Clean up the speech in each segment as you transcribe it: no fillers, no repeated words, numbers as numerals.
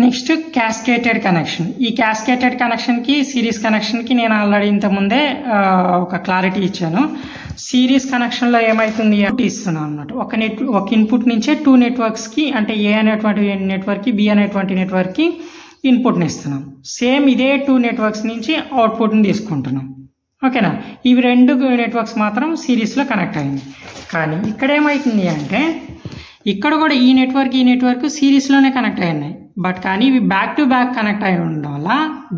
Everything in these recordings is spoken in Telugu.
Next క్యాస్కేటెడ్ connection. ఈ క్యాస్కేటెడ్ కనెక్షన్కి సిరీస్ కనెక్షన్కి నేను ఆల్రెడీ ఇంతకుముందే ఒక క్లారిటీ ఇచ్చాను. సిరీస్ కనెక్షన్లో ఏమవుతుంది అంటే ఇస్తున్నాను అన్నమాట. ఒక ఇన్పుట్ నుంచే 2 నెట్వర్క్స్కి, అంటే ఏ అనేటువంటి నెట్వర్క్కి, బి అనేటువంటి నెట్వర్క్కి ఇన్పుట్ని ఇస్తున్నాం. సేమ్ ఇదే 2 నెట్వర్క్స్ నుంచి అవుట్పుట్ని తీసుకుంటున్నాం. ఓకేనా? ఇవి 2 నెట్వర్క్స్ మాత్రం సిరీస్లో కనెక్ట్ అయింది. కానీ ఇక్కడ ఏమవుతుంది అంటే ఇక్కడ కూడా ఈ నెట్వర్క్ సిరీస్లోనే కనెక్ట్ అయినాయి. బట్ కానీ ఇవి బ్యాక్ టు బ్యాక్ కనెక్ట్ అయి ఉండడం వల్ల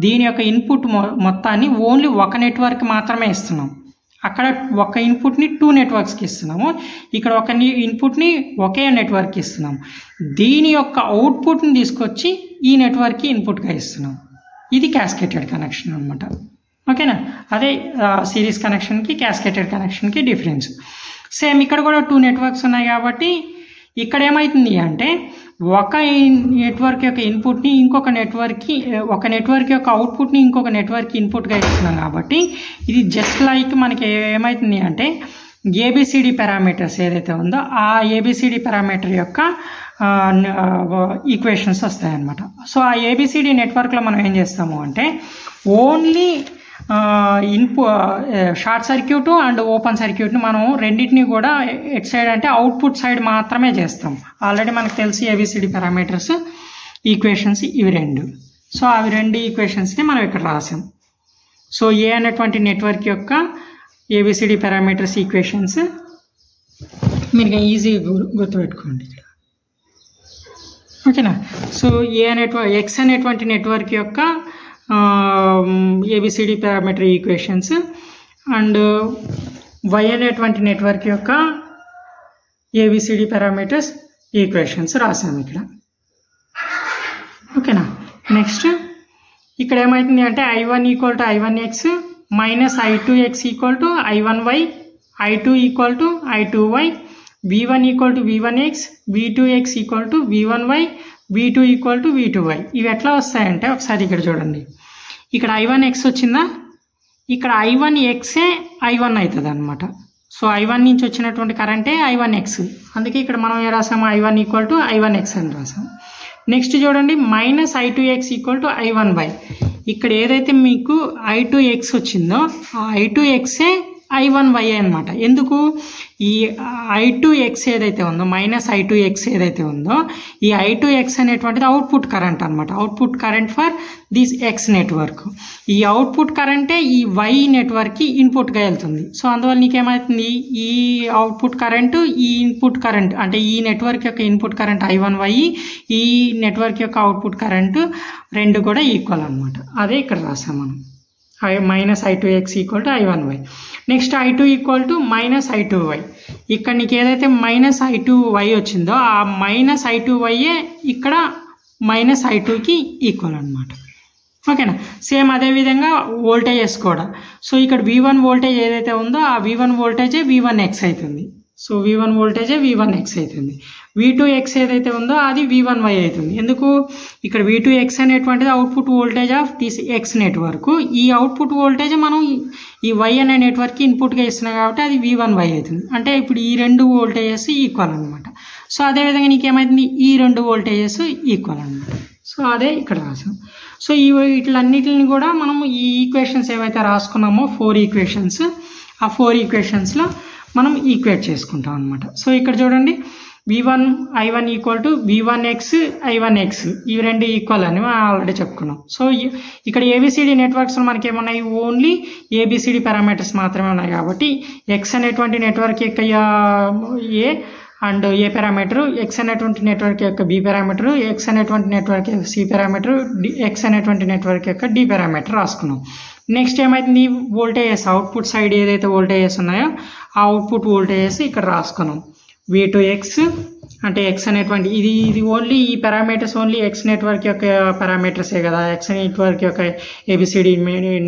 దీని యొక్క ఇన్పుట్ మొత్తాన్ని ఓన్లీ ఒక నెట్వర్క్ మాత్రమే ఇస్తున్నాం. అక్కడ ఒక ఇన్పుట్ని 2 నెట్వర్క్స్కి ఇస్తున్నాము, ఇక్కడ ఒక ఇన్పుట్ని ఒకే నెట్వర్క్కి ఇస్తున్నాం. దీని యొక్క అవుట్పుట్ని తీసుకొచ్చి ఈ నెట్వర్క్కి ఇన్పుట్గా ఇస్తున్నాం. ఇది క్యాస్కేటెడ్ కనెక్షన్ అనమాట. ఓకేనా? అదే సిరీస్ కనెక్షన్కి క్యాస్కేటెడ్ కనెక్షన్కి డిఫరెన్స్. సేమ్ ఇక్కడ కూడా 2 నెట్వర్క్స్ ఉన్నాయి కాబట్టి ఇక్కడ ఏమవుతుంది అంటే ఒక నెట్వర్క్ యొక్క ఇన్పుట్ని ఇంకొక నెట్వర్క్కి, ఒక నెట్వర్క్ యొక్క అవుట్పుట్ని ఇంకొక నెట్వర్క్కి ఇన్పుట్గా ఇస్తున్నాం. కాబట్టి ఇది జస్ట్ లైక్ మనకి ఏమవుతుంది అంటే ఏబిసిడి పారామీటర్స్ ఏదైతే ఉందో ఆ ఏబిసిడి పారామీటర్ యొక్క ఈక్వేషన్స్ వస్తాయన్నమాట. సో ఆ ఏబిసిడి నెట్వర్క్లో మనం ఏం చేస్తాము అంటే only short circuit and open సర్క్యూట్ని మనం రెండింటిని కూడా ఎట్ సైడ్ అంటే అవుట్పుట్ సైడ్ మాత్రమే చేస్తాం. ఆల్రెడీ మనకు తెలిసి ఏబిసిడి పారామీటర్స్ ఈక్వేషన్స్ ఇవి 2. సో అవి 2 ఈక్వేషన్స్ని మనం ఇక్కడ రాసాం. సో ఏ అనేటువంటి నెట్వర్క్ యొక్క ఏబిసిడి పారామీటర్స్ ఈక్వేషన్స్ మీరు ఈజీగా గుర్తుపెట్టుకోండి. ఓకేనా? సో ఎక్స్ అనేటువంటి నెట్వర్క్ యొక్క ABCD parameter equations and y అనేటువంటి నెట్వర్క్ యొక్క ఏబిసిడి పారామీటర్స్ ఈక్వేషన్స్ రాసాము ఇక్కడ. ఓకేనా? నెక్స్ట్ ఇక్కడ ఏమవుతుంది అంటే I1 = I1x minus I2x = I1y, I2 = I2y, V1 = V1x, V2x = V1y, V2 = V2y. ఇవి ఎట్లా వస్తాయంటే ఒకసారి ఇక్కడ చూడండి. ఇక్కడ I1x వచ్చిందా, ఇక్కడ I1xే I1 అవుతుంది అనమాట. సో I1 నుంచి వచ్చినటువంటి కరెంటే I1x. అందుకే ఇక్కడ మనం ఏ రాసాము I1 = I1x అని రాసాము. నెక్స్ట్ చూడండి మైనస్ I2x = I1y. ఇక్కడ ఏదైతే మీకు I2x వచ్చిందో ఆ I2xే I1y అనమాట. ఎందుకు? ఈ I2x ఏదైతే ఉందో మైనస్ I2x ఏదైతే ఉందో ఈ I2x అనేటువంటిది అవుట్పుట్ కరెంట్ అనమాట. Output current for this X network. ఈ అవుట్పుట్ కరెంటే ఈ వై నెట్వర్క్కి ఇన్పుట్గా వెళ్తుంది. సో అందువల్ల నీకేమవుతుంది ఈ అవుట్పుట్ కరెంటు ఈ ఇన్పుట్ కరెంట్ అంటే ఈ నెట్వర్క్ యొక్క ఇన్పుట్ కరెంట్ I1y, ఈ నెట్వర్క్ యొక్క అవుట్పుట్ కరెంటు 2 కూడా ఈక్వల్ అనమాట. అదే ఇక్కడ రాసాం మనం minus I2x = I1y. Next I2 = minus I2y. ఇక్కడ నీకు ఏదైతే మైనస్ I2y వచ్చిందో ఆ మైనస్ I2yే ఇక్కడ మైనస్ I2కి ఈక్వల్ అనమాట. ఓకేనా? సేమ్ అదేవిధంగా వోల్టేజెస్ కూడా. సో ఇక్కడ V1 వోల్టేజ్ ఏదైతే ఉందో ఆ V1 వోల్టేజే V1x అవుతుంది. సో V1 వోల్టేజే V1x అవుతుంది. V2x ఏదైతే ఉందో అది V1y అవుతుంది. ఎందుకు? ఇక్కడ V2x అనేటువంటిది output voltage of this X network. ఈ అవుట్పుట్ వోల్టేజ్ మనం ఈ y అనే నెట్వర్క్కి ఇన్పుట్గా ఇస్తున్నాం కాబట్టి అది V1y అవుతుంది. అంటే ఇప్పుడు ఈ 2 వోల్టేజెస్ ఈక్వల్ అనమాట. సో అదేవిధంగా నీకేమవుతుంది ఈ 2 వోల్టేజెస్ ఈక్వల్ అనమాట. సో అదే ఇక్కడ రాసాం. సో వీటిలన్నిటిని కూడా మనం ఈ ఈక్వేషన్స్ ఏవైతే రాసుకున్నామో 4 ఈక్వేషన్స్, ఆ 4 ఈక్వేషన్స్లో మనం ఈక్వేట్ చేసుకుంటాం అనమాట. సో ఇక్కడ చూడండి I1 = V1x, I1x ఇవి 2 ఈక్వల్ అని మనం ఆల్రెడీ చెప్పుకున్నాం. సో ఇక్కడ ఏబిసిడి నెట్వర్క్స్ మనకి ఏమున్నాయి ఓన్లీ ఏబిసిడి పారామీటర్స్ మాత్రమే ఉన్నాయి కాబట్టి ఎక్స్ అనేటువంటి నెట్వర్క్ యొక్క ఏ అండ్ ఏ పారామీటర్, ఎక్స్ అనేటువంటి నెట్వర్క్ యొక్క బి పారామీటర్, ఎక్స్ అనేటువంటి నెట్వర్క్ యొక్క సి పారామీటర్, ఎక్స్ అనేటువంటి నెట్వర్క్ యొక్క డి పారామీటర్ రాసుకున్నాం. నెక్స్ట్ ఏమైతుంది వోల్టేజెస్ అవుట్పుట్ సైడ్ ఏదైతే వోల్టేజెస్ ఉన్నాయో ఆ అవుట్పుట్ వోల్టేజెస్ ఇక్కడ రాసుకున్నాం. V2x అంటే ఎక్స్ అనేటువంటి ఇది ఓన్లీ ఈ పారామీటర్స్ ఓన్లీ ఎక్స్ నెట్వర్క్ యొక్క పారామీటర్సే కదా, ఎక్స్ నెట్వర్క్ యొక్క ఏబిసిడి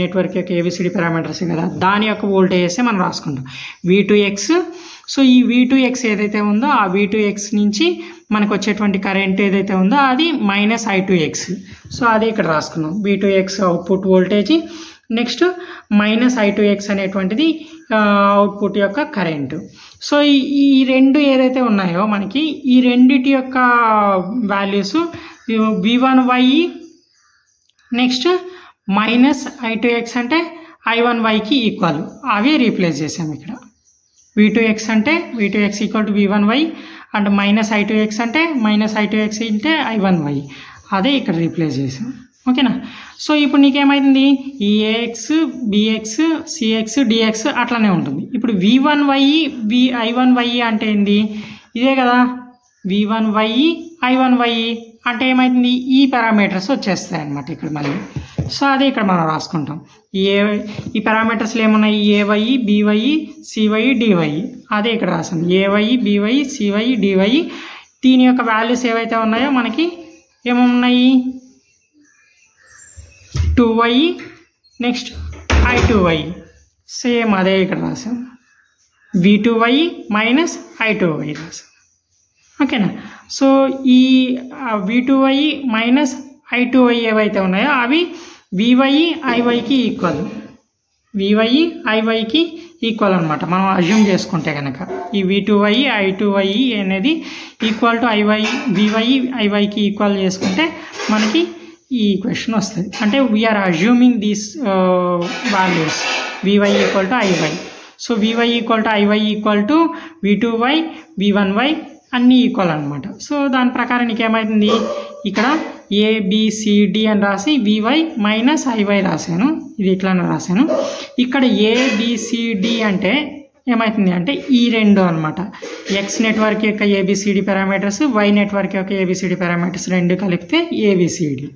నెట్వర్క్ యొక్క ఏబిసిడి పారామీటర్సే కదా, దాని యొక్క వోల్టేజెసే మనం రాసుకుంటాం V2x. సో ఈ V2x ఏదైతే ఉందో ఆ V2x నుంచి మనకు వచ్చేటువంటి కరెంట్ ఏదైతే ఉందో అది మైనస్ I2x. సో అది ఇక్కడ రాసుకున్నాం V2x output voltage. Next minus I2x అనేటువంటిది అవుట్పుట్ యొక్క కరెంటు. సో ఈ 2 ఏదైతే ఉన్నాయో మనకి ఈ రెండిటి యొక్క values v1y next minus i2x అంటే i1yకి ఈక్వల్, అవి రీప్లేస్ చేసాం ఇక్కడ. v2x అంటే v2x equal to v1y and minus i2x అంటే మైనస్ i2x అంటే i1y, అదే ఇక్కడ రీప్లేస్ చేసాం. ఓకేనా. సో ఇప్పుడు నీకేమైంది, ఈ ఏఎక్స్ బిఎక్స్ సిఎక్స్ డిఎక్స్ అట్లానే ఉంటుంది. ఇప్పుడు v1y i1y అంటే ఏంది, ఇదే కదా. v1y i1y అంటే ఏమైతుంది, ఈ పారామీటర్స్ వచ్చేస్తాయి అన్నమాట ఇక్కడ మళ్ళీ. సో అదే ఇక్కడ మనం రాసుకుంటాం. ఈ పారామీటర్స్లో ఏమున్నాయి, ఏవై బివై సివై డివై, అదే ఇక్కడ రాసాం. ఏవై బివై సివై డివై, దీని యొక్క వాల్యూస్ ఏవైతే ఉన్నాయో మనకి ఏమున్నాయి, 2y నెక్స్ట్ i2y, సేమ్ అదే ఇక్కడ రాసాం. v2y మైనస్ i2y రాసాం. ఓకేనా. సో ఈ v2y మైనస్ i2y ఏవైతే ఉన్నాయో అవి vy iy equal, vy iy equal అనమాట మనం అజ్యూమ్ చేసుకుంటే కనుక. ఈ v2y i2y అనేది equal to vy iy equal చేసుకుంటే మనకి ఈ ఈక్వేషన్ వస్తుంది. అంటే we are assuming these values vy equal to iy. So vy equal to iy equal to v2y v1y అన్నీ ఈక్వల్ అనమాట. సో దాని ప్రకారం నీకేమవుతుంది, ఇక్కడ ఏబిసిడి అని రాసి vy మైనస్ iy రాశాను, ఇది ఇట్లానే రాశాను. ఇక్కడ ఏబిసిడి అంటే ఏమవుతుంది అంటే ఈ రెండు అనమాట, ఎక్స్ నెట్వర్క్ యొక్క ఏబిసిడి పారామీటర్స్, వై నెట్వర్క్ యొక్క ఏబిసిడి పారామీటర్స్ రెండు కలిపితే ఏబిసిడి.